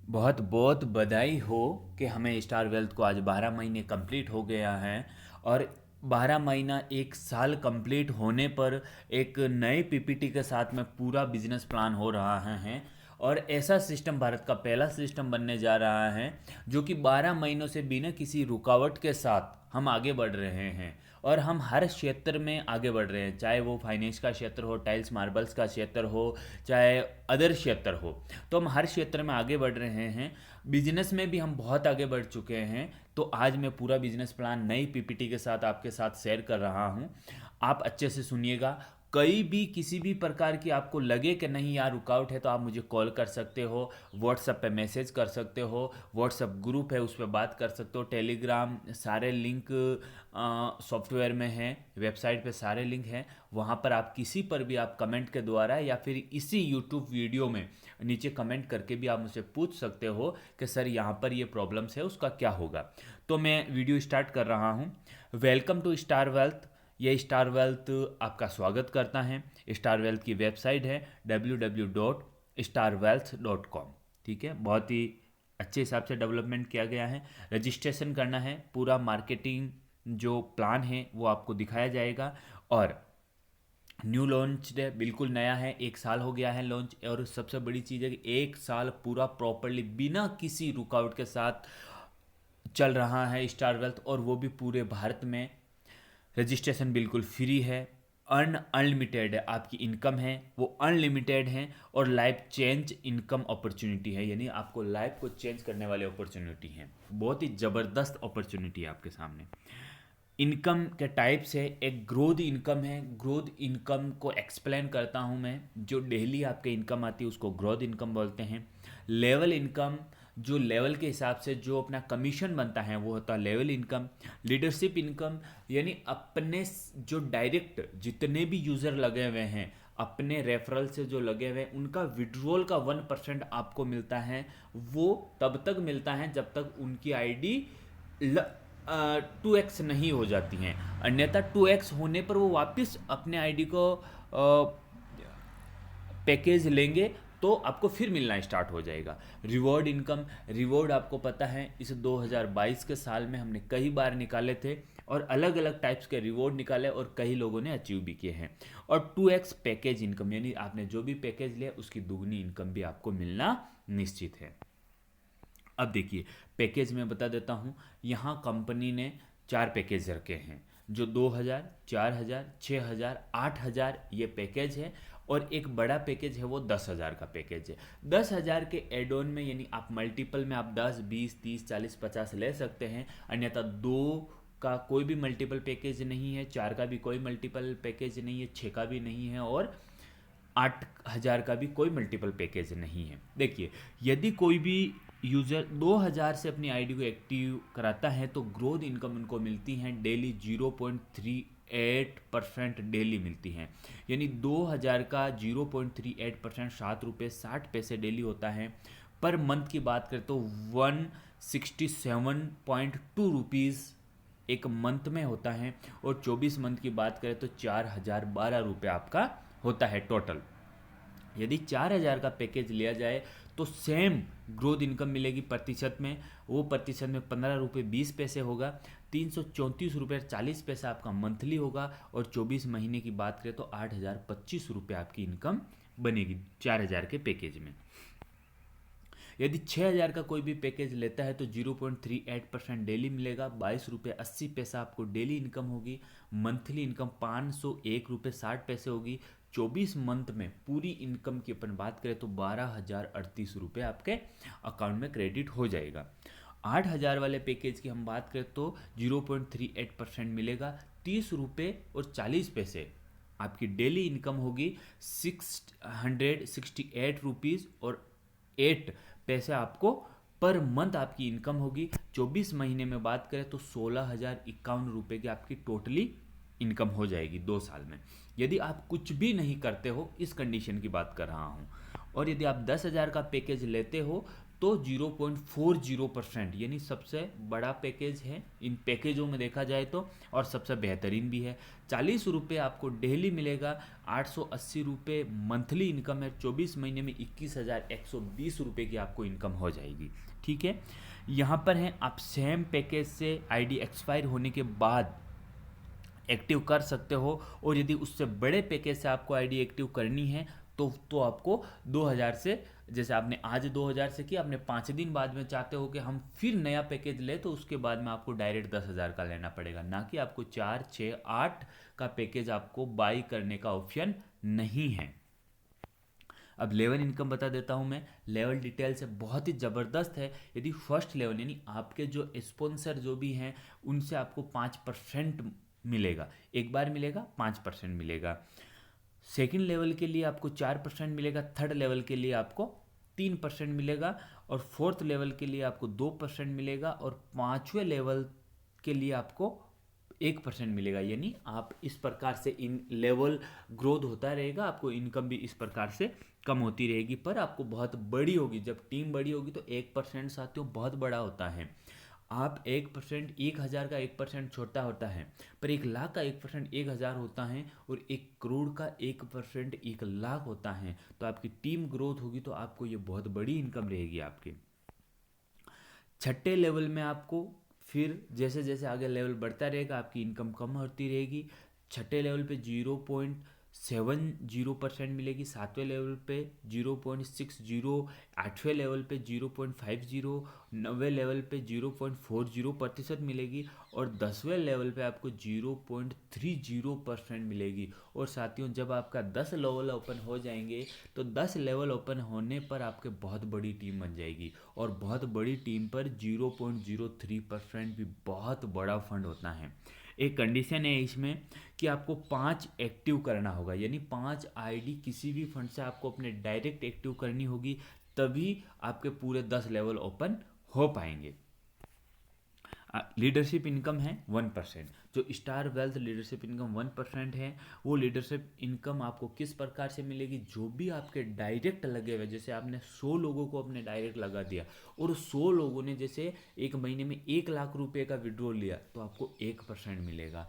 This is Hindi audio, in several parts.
बहुत बहुत बधाई हो कि हमें स्टार वेल्थ को आज 12 महीने कंप्लीट हो गया है। और 12 महीना एक साल कंप्लीट होने पर एक नए पीपीटी के साथ में पूरा बिजनेस प्लान हो रहा है। और ऐसा सिस्टम भारत का पहला सिस्टम बनने जा रहा है जो कि 12 महीनों से बिना किसी रुकावट के साथ हम आगे बढ़ रहे हैं। और हम हर क्षेत्र में आगे बढ़ रहे हैं, चाहे वो फाइनेंस का क्षेत्र हो, टाइल्स मार्बल्स का क्षेत्र हो, चाहे अदर क्षेत्र हो। तो हम हर क्षेत्र में आगे बढ़ रहे हैं। बिजनेस में भी हम बहुत आगे बढ़ चुके हैं। तो आज मैं पूरा बिजनेस प्लान नई पीपीटी के साथ आपके साथ शेयर कर रहा हूँ। आप अच्छे से सुनिएगा। कहीं भी किसी भी प्रकार की आपको लगे कि नहीं यार रुकावट है, तो आप मुझे कॉल कर सकते हो, व्हाट्सएप पे मैसेज कर सकते हो, व्हाट्सएप ग्रुप है उस पर बात कर सकते हो, टेलीग्राम सारे लिंक सॉफ्टवेयर में है, वेबसाइट पे सारे लिंक हैं। वहाँ पर आप किसी पर भी आप कमेंट के द्वारा या फिर इसी यूट्यूब वीडियो में नीचे कमेंट करके भी आप मुझसे पूछ सकते हो कि सर यहाँ पर ये प्रॉब्लम्स है, उसका क्या होगा। तो मैं वीडियो स्टार्ट कर रहा हूँ। Welcome to Star Wealth. ये स्टार वेल्थ आपका स्वागत करता है। स्टार वेल्थ की वेबसाइट है www.starwealth.com। ठीक है, बहुत ही अच्छे हिसाब से डेवलपमेंट किया गया है। रजिस्ट्रेशन करना है, पूरा मार्केटिंग जो प्लान है वो आपको दिखाया जाएगा। और न्यू लॉन्च है, बिल्कुल नया है, एक साल हो गया है लॉन्च। और सबसे बड़ी चीज़ है कि एक साल पूरा प्रॉपरली बिना किसी रुकावट के साथ चल रहा है स्टार वेल्थ, और वो भी पूरे भारत में। रजिस्ट्रेशन बिल्कुल फ्री है। अनलिमिटेड है आपकी इनकम है, वो अनलिमिटेड है। और लाइफ चेंज इनकम अपॉर्चुनिटी है, यानी आपको लाइफ को चेंज करने वाली अपॉर्चुनिटी है। बहुत ही ज़बरदस्त अपॉर्चुनिटी है आपके सामने। इनकम के टाइप्स है, एक ग्रोथ इनकम है। ग्रोथ इनकम को एक्सप्लेन करता हूँ मैं। जो डेली आपके इनकम आती है उसको ग्रोथ इनकम बोलते हैं। लेवल इनकम, जो लेवल के हिसाब से जो अपना कमीशन बनता है वो होता है लेवल इनकम। लीडरशिप इनकम, यानी अपने जो डायरेक्ट जितने भी यूज़र लगे हुए हैं, अपने रेफरल से जो लगे हुए हैं, उनका विड्रॉल का 1% आपको मिलता है। वो तब तक मिलता है जब तक उनकी आईडी 2x नहीं हो जाती हैं। अन्यथा 2x होने पर वो वापस अपने आईडी को पैकेज लेंगे तो आपको फिर मिलना स्टार्ट हो जाएगा। रिवॉर्ड इनकम, रिवॉर्ड आपको पता है इस 2022 के साल में हमने कई बार निकाले थे, और अलग अलग टाइप्स के रिवॉर्ड निकाले और कई लोगों ने अचीव भी किए हैं। और 2x पैकेज इनकम, यानी आपने जो भी पैकेज लिया उसकी दुगनी इनकम भी आपको मिलना निश्चित है। अब देखिए, पैकेज में बता देता हूँ। यहाँ कंपनी ने 4 पैकेज रखे हैं, जो 2000, 4000, 6000, 8000 ये पैकेज है। और एक बड़ा पैकेज है वो 10,000 का पैकेज है। 10,000 के एड ऑन में, यानी आप मल्टीपल में आप 10, 20, 30, 40, 50 ले सकते हैं। अन्यथा 2 का कोई भी मल्टीपल पैकेज नहीं है, 4 का भी कोई मल्टीपल पैकेज नहीं है, 6 का भी नहीं है, और 8,000 का भी कोई मल्टीपल पैकेज नहीं है। देखिए, यदि कोई भी यूज़र 2,000 से अपनी आईडी को एक्टिव कराता है तो ग्रोथ इनकम उनको मिलती है डेली 0.38% डेली मिलती हैं। यानी 2,000 का 0.38% 7 रुपये 60 पैसे डेली होता है। पर मंथ की बात करें तो 167.2 रुपीज़ एक मंथ में होता है। और 24 मंथ की बात करें तो 4,012 रुपये आपका होता है टोटल। यदि 4,000 का पैकेज लिया जाए तो सेम ग्रोथ इनकम मिलेगी प्रतिशत में। वो प्रतिशत में 15 रुपये 20 पैसे होगा। 334 रुपये 40 पैसा आपका मंथली होगा। और 24 महीने की बात करें तो 8,025 रुपये आपकी इनकम बनेगी 4,000 के पैकेज में। यदि 6,000 का कोई भी पैकेज लेता है तो 0.38% डेली मिलेगा, 22 रुपये 80 पैसा आपको डेली इनकम होगी। मंथली इनकम 501 रुपये 60 पैसे होगी। 24 मंथ में पूरी इनकम की अपन बात करें तो 12,038 रुपये आपके अकाउंट में क्रेडिट हो जाएगा। 8,000 वाले पैकेज की हम बात करें तो 0.38% मिलेगा, 30 रुपये 40 पैसे आपकी डेली इनकम होगी। 668 रुपीज़ और 8 पैसे आपको पर मंथ आपकी इनकम होगी। 24 महीने में बात करें तो 16,051 रुपये की आपकी टोटली इनकम हो जाएगी 2 साल में। यदि आप कुछ भी नहीं करते हो, इस कंडीशन की बात कर रहा हूँ। और यदि आप 10,000 का पैकेज लेते हो तो 0.40% यानी सबसे बड़ा पैकेज है इन पैकेजों में देखा जाए तो, और सबसे बेहतरीन भी है। 40 रुपये आपको डेली मिलेगा, 880 रुपये मंथली इनकम है, 24 महीने में 21,120 रुपये की आपको इनकम हो जाएगी। ठीक है, यहाँ पर हैं आप सेम पैकेज से आईडी एक्सपायर होने के बाद एक्टिव कर सकते हो, और यदि उससे बड़े पैकेज से आपको आईडी एक्टिव करनी है तो आपको 2000 से, जैसे आपने आज 2000 से किया, आपने 5 दिन बाद में चाहते हो कि हम फिर नया पैकेज ले, तो उसके बाद में आपको डायरेक्ट 10,000 का लेना पड़ेगा, ना कि आपको 4, 6, 8 का पैकेज आपको बाई करने का ऑप्शन नहीं है। अब लेवल इनकम बता देता हूं मैं। लेवल डिटेल से बहुत ही ज़बरदस्त है। यदि फर्स्ट लेवल यानी आपके जो स्पॉन्सर जो भी हैं उनसे आपको 5% मिलेगा, एक बार मिलेगा 5% मिलेगा। सेकंड लेवल के लिए आपको 4% मिलेगा, थर्ड लेवल के लिए आपको 3% मिलेगा, और फोर्थ लेवल के लिए आपको 2% मिलेगा, और 5वें लेवल के लिए आपको 1% मिलेगा। यानी आप इस प्रकार से इन लेवल ग्रोथ होता रहेगा, आपको इनकम भी इस प्रकार से कम होती रहेगी, पर आपको बहुत बड़ी होगी। जब टीम बड़ी होगी तो 1% साथियों बहुत बड़ा होता है। आप 1%, 1,000 का 1% छोटा होता है, पर 1,00,000 का 1% 1,000 होता है, और 1 करोड़ का 1% 1,00,000 होता है। तो आपकी टीम ग्रोथ होगी तो आपको ये बहुत बड़ी इनकम रहेगी आपकी। छठे लेवल में आपको फिर जैसे जैसे आगे लेवल बढ़ता रहेगा आपकी इनकम कम होती रहेगी। छठे लेवल पे 0.70% मिलेगी, 7वें लेवल पे 0.60, 8वें लेवल पे 0.50, 9वें लेवल पे 0.40% मिलेगी, और 10वें लेवल पे आपको 0.30% मिलेगी। और साथियों जब आपका 10 लेवल ओपन हो जाएंगे तो 10 लेवल ओपन होने पर आपके बहुत बड़ी टीम बन जाएगी, और बहुत बड़ी टीम पर 0.03% भी बहुत बड़ा फंड होता है। एक कंडीशन है इसमें कि आपको 5 एक्टिव करना होगा, यानी 5 आईडी किसी भी फंड से आपको अपने डायरेक्ट एक्टिव करनी होगी, तभी आपके पूरे 10 लेवल ओपन हो पाएंगे। लीडरशिप इनकम है 1%। जो स्टार वेल्थ लीडरशिप इनकम 1% है, वो लीडरशिप इनकम आपको किस प्रकार से मिलेगी? जो भी आपके डायरेक्ट लगे हुए, जैसे आपने 100 लोगों को अपने डायरेक्ट लगा दिया, और 100 लोगों ने जैसे एक महीने में 1,00,000 रुपये का विड्रॉल लिया, तो आपको 1% मिलेगा,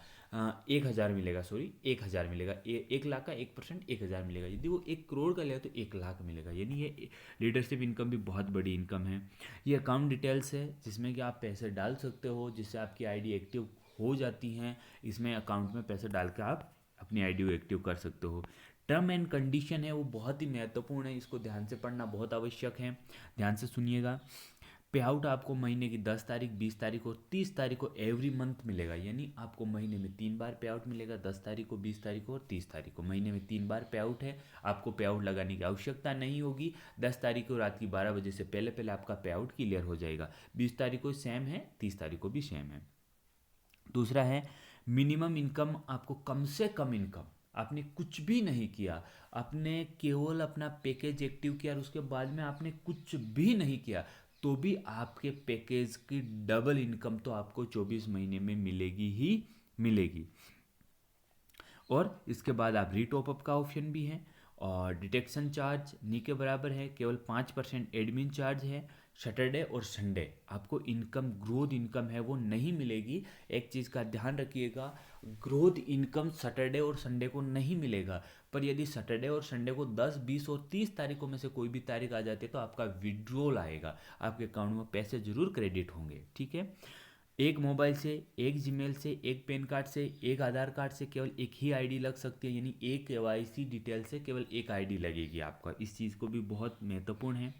1,000 मिलेगा, सॉरी 1,000 मिलेगा। 1,00,000 का 1% 1,000 मिलेगा। यदि वो 1 करोड़ का लिया तो 1,00,000 मिलेगा। यानी ये लीडरशिप इनकम भी बहुत बड़ी इनकम है। ये अकाउंट डिटेल्स है जिसमें कि आप पैसे डाल सकते हो, जिससे आपकी आईडी एक्टिव हो जाती हैं। इसमें अकाउंट में पैसे डाल के आप अपनी आईडी एक्टिव कर सकते हो। टर्म एंड कंडीशन है वो बहुत ही महत्वपूर्ण है, इसको ध्यान से पढ़ना बहुत आवश्यक है। ध्यान से सुनिएगा। पे आउट आपको महीने की 10 तारीख, 20 तारीख और 30 तारीख को एवरी मंथ मिलेगा। यानी आपको महीने में 3 बार पे आउट मिलेगा, 10 तारीख को, 20 तारीख को और 30 तारीख को। महीने में 3 बार पे आउट है, आपको पे आउट लगाने की आवश्यकता नहीं होगी। 10 तारीख को रात की 12 बजे से पहले पहले आपका पे आउट क्लियर हो जाएगा। 20 तारीख को सेम है, 30 तारीख को भी सेम है। दूसरा है मिनिमम इनकम। आपको कम से कम इनकम, आपने कुछ भी नहीं किया, आपने केवल अपना पैकेज एक्टिव किया और उसके बाद में आपने कुछ भी नहीं किया, तो भी आपके पैकेज की डबल इनकम तो आपको 24 महीने में मिलेगी ही मिलेगी। और इसके बाद आप रीटॉपअप का ऑप्शन भी है, और डिटेक्शन चार्ज नी के बराबर है, केवल 5% एडमिन चार्ज है। सैटरडे और संडे आपको इनकम, ग्रोथ इनकम है वो नहीं मिलेगी। एक चीज़ का ध्यान रखिएगा, ग्रोथ इनकम सैटरडे और संडे को नहीं मिलेगा, पर यदि सैटरडे और संडे को 10, 20 और 30 तारीखों में से कोई भी तारीख आ जाती है तो आपका विड्रॉल आएगा, आपके अकाउंट में पैसे जरूर क्रेडिट होंगे। ठीक है, एक मोबाइल से, एक जीमेल से, एक पैन कार्ड से, एक आधार कार्ड से केवल एक ही आईडी लग सकती है, यानी एक केवाईसी डिटेल से केवल एक आईडी लगेगी आपका। इस चीज़ को भी बहुत महत्वपूर्ण है।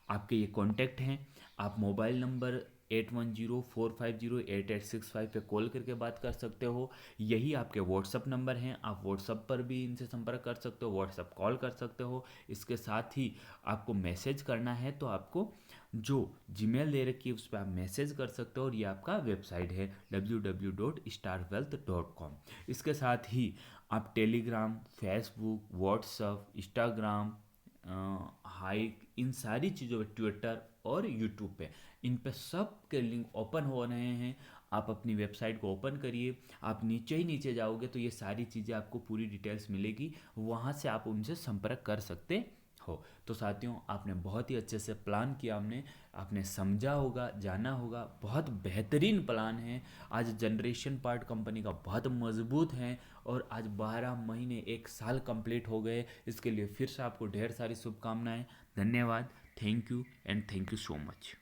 आपके ये कॉन्टैक्ट हैं, आप मोबाइल नंबर 8104508865 पे कॉल करके बात कर सकते हो। यही आपके व्हाट्सअप नंबर हैं, आप व्हाट्सअप पर भी इनसे संपर्क कर सकते हो, व्हाट्सअप कॉल कर सकते हो। इसके साथ ही आपको मैसेज करना है तो आपको जो जीमेल दे रखी है उस पर आप मैसेज कर सकते हो, और ये आपका वेबसाइट है www.starwealth.com। इसके साथ ही आप Telegram, Facebook, WhatsApp, Instagram, Hike, इन सारी चीज़ों पे, ट्विटर और यूट्यूब पे, इन पे सब के लिंक ओपन हो रहे हैं। आप अपनी वेबसाइट को ओपन करिए, आप नीचे ही नीचे जाओगे तो ये सारी चीज़ें आपको पूरी डिटेल्स मिलेगी, वहाँ से आप उनसे संपर्क कर सकते हो। तो साथियों, आपने बहुत ही अच्छे से प्लान किया, हमने आपने समझा होगा, जाना होगा, बहुत बेहतरीन प्लान है। आज जनरेशन पार्ट कंपनी का बहुत मजबूत है और आज 12 महीने 1 साल कंप्लीट हो गए। इसके लिए फिर से आपको ढेर सारी शुभकामनाएं। धन्यवाद। Thank you and thank you so much.